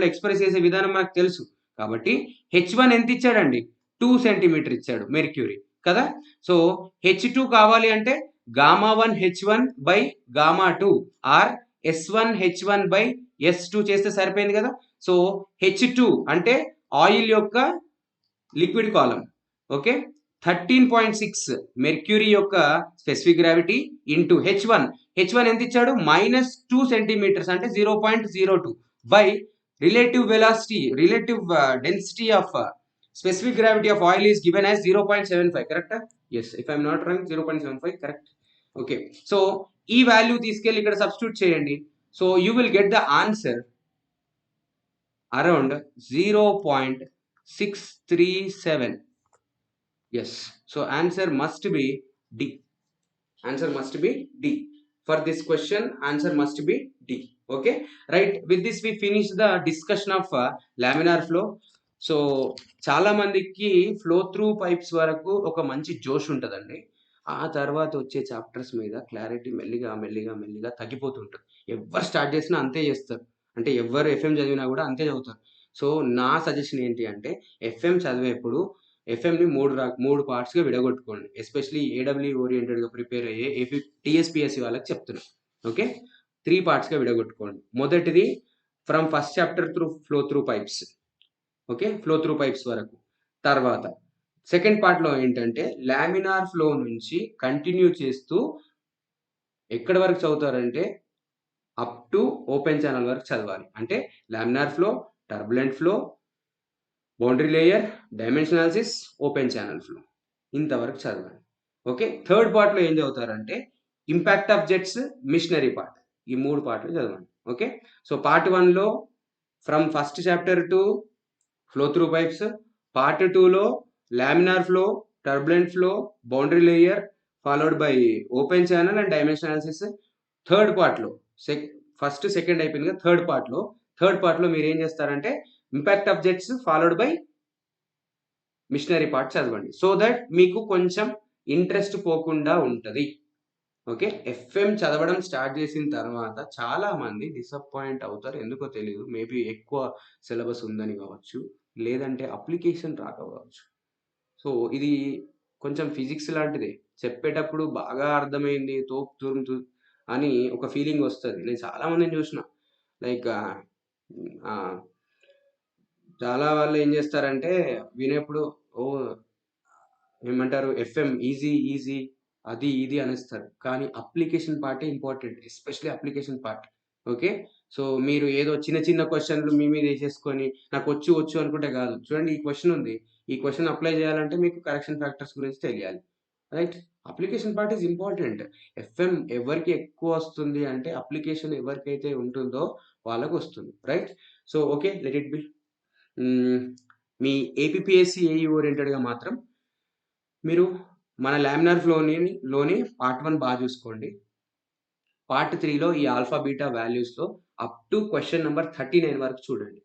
express చేసే విధానం మనకు తెలుసు. కాబట్టి H1 ఎంత ఇచ్చాడండి? 2 సెంటీమీటర్ ఇచ్చాడు మెర్క్యూరీ కదా. సో H2 కావాలి అంటే గామా1 H1 బై గామా2 or S1 H1 by S2 చేస్తే సరిపోయింది కదా. సో H2 అంటే ఆయిల్ యొక్క లిక్విడ్ కాలం. ఓకే, 13.6 మెర్క్యూరీ యొక్క స్పెసిఫిక్ గ్రావిటీ ఇంటూ హెచ్1 ఎంత ఇచ్చాడు? -2 సెంటీమీటర్స్ అంటే 0.02 by relative density of specific gravity of oil is given as 0.75. correct? Yes, if I am not wrong, 0.75 correct. Okay, so ఈ value తీసుకెళ్ళి ఇక్కడ substitute చేయండి. So you will get the answer around 0.0 637. Yes. So answer must be D. Answer must be D. For this question, answer must be D. Okay. Right. With this, we finish the discussion of laminar flow. So చాలా మందికి flow through pipes వరకు ఒక మంచి జోష్ ఉంటుందండి. ఆ తర్వాత వచ్చే చాప్టర్స్ మీద క్లారిటీ మెల్లిగా మెల్లిగా మెల్లిగా తగ్గిపోతుంటుంది. ఎవరు స్టార్ట్ చేసినా అంతే చేస్తారు. అంటే ఎవరు ఎఫ్ఎం చదివినా కూడా అంతే చదువుతారు. సో నా సజెషన్ ఏంటి అంటే ఎఫ్ఎం చదివేప్పుడు ఎఫ్ఎంని మూడు పార్ట్స్గా విడగొట్టుకోండి. ఎస్పెషలీ ఏడబ్ల్యూ ఓరియంటెడ్గా ప్రిపేర్ అయ్యే టీఎస్పిఎస్సి వాళ్ళకి చెప్తున్నాను. ఓకే, 3 పార్ట్స్గా విడగొట్టుకోండి. మొదటిది from first chapter through flow through pipes. Okay, flow through pipes వరకు. తర్వాత సెకండ్ పార్ట్లో ఏంటంటే లామినార్ ఫ్లో నుంచి కంటిన్యూ చేస్తూ ఎక్కడి వరకు చదువుతారంటే అప్ టు ఓపెన్ ఛానల్ వరకు చదవాలి. అంటే laminar flow, turbulent flow, boundary layer, dimension analysis, open channel flow, ఇంతవరకు చదవండి. ఓకే, థర్డ్ పార్ట్లో ఏం చదువుతారంటే impact of jets, machinery part, ఈ 3 పార్ట్లు చదవండి. ఓకే, సో పార్ట్ 1లో from first chapter to flow through pipes, part 2లో laminar flow, turbulent flow, boundary layer followed by open channel and dimension analysis. Third పార్ట్లో first second అయిపోయింది కదా, third పార్ట్లో మీరు ఏం చేస్తారంటే impact of jets followed by machinery part చదవండి. So that మీకు కొంచెం ఇంట్రెస్ట్ పోకుండా ఉంటుంది. ఓకే, ఎఫ్ఎం చదవడం స్టార్ట్ చేసిన తర్వాత చాలా మంది డిసప్పాయింట్ అవుతారు. ఎందుకో తెలియదు. మేబీ ఎక్కువ సిలబస్ ఉందని కావచ్చు, లేదంటే అప్లికేషన్ రాకపోవచ్చు. సో ఇది కొంచెం ఫిజిక్స్ లాంటిదే. చెప్పేటప్పుడు బాగా అర్థమైంది తురుము అని ఒక ఫీలింగ్ వస్తుంది. నేను చాలా మందిని చూసిన. లైక్ చాలా వాళ్ళు ఏం చేస్తారంటే వినేప్పుడు ఏమంటారు ఎఫ్ఎం ఈజీ అది ఇది అనేస్తారు. కానీ అప్లికేషన్ పార్టే important, especially application part. Okay, so మీరు ఏదో చిన్న చిన్న క్వశ్చన్లు మీ మీద వేసేసుకొని నాకు వచ్చు అనుకుంటే కాదు. చూడండి, ఈ క్వశ్చన్ ఉంది, ఈ క్వశ్చన్ అప్లై చేయాలంటే మీకు కరెక్షన్ ఫ్యాక్టర్స్ గురించి తెలియాలి. Right, application part is important. FM ఎవరికి ఎక్కువ వస్తుంది అంటే అప్లికేషన్ ఎవరికైతే ఉంటుందో వాళ్ళకు వస్తుంది. Right, so okay, let it be. మీ ఏపీఎస్సి ఏఈ ఓరియంటెడ్గా మాత్రం మీరు మన లామినార్ ఫ్లోని పార్ట్ 1 బాగా చూసుకోండి. పార్ట్ 3లో ఈ ఆల్ఫా బీటా వాల్యూస్లో అప్ టు క్వశ్చన్ నెంబర్ 39 వరకు చూడండి.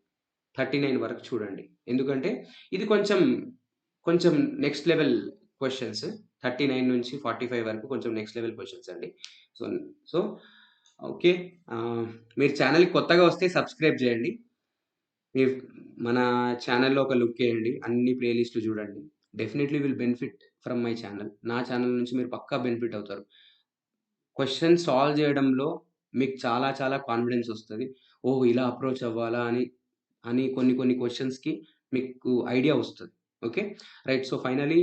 39 వరకు చూడండి. ఎందుకంటే ఇది కొంచెం నెక్స్ట్ లెవెల్ క్వశ్చన్స్. 39 నుంచి 45 వరకు కొంచెం నెక్స్ట్ లెవెల్ క్వశ్చన్స్ అండి. సో ఓకే, మీరు ఛానల్కి కొత్తగా వస్తే సబ్స్క్రైబ్ చేయండి. మీరు మన ఛానల్లో ఒక లుక్ వేయండి, అన్ని ప్లేలిస్టులు చూడండి. Definitely will benefit from my channel. నా ఛానల్ నుంచి మీరు పక్కా బెనిఫిట్ అవుతారు. క్వశ్చన్ సాల్వ్ చేయడంలో మీకు చాలా చాలా కాన్ఫిడెన్స్ వస్తుంది. ఓహ్, ఇలా అప్రోచ్ అవ్వాలా అని కొన్ని క్వశ్చన్స్కి మీకు ఐడియా వస్తుంది. Okay, right. సో ఫైనలీ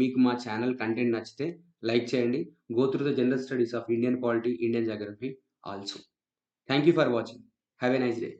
మీకు మా ఛానల్ కంటెంట్ నచ్చితే లైక్ చేయండి. Go through the general studies of Indian polity, Indian geography also. Thank you for watching. Have a nice day.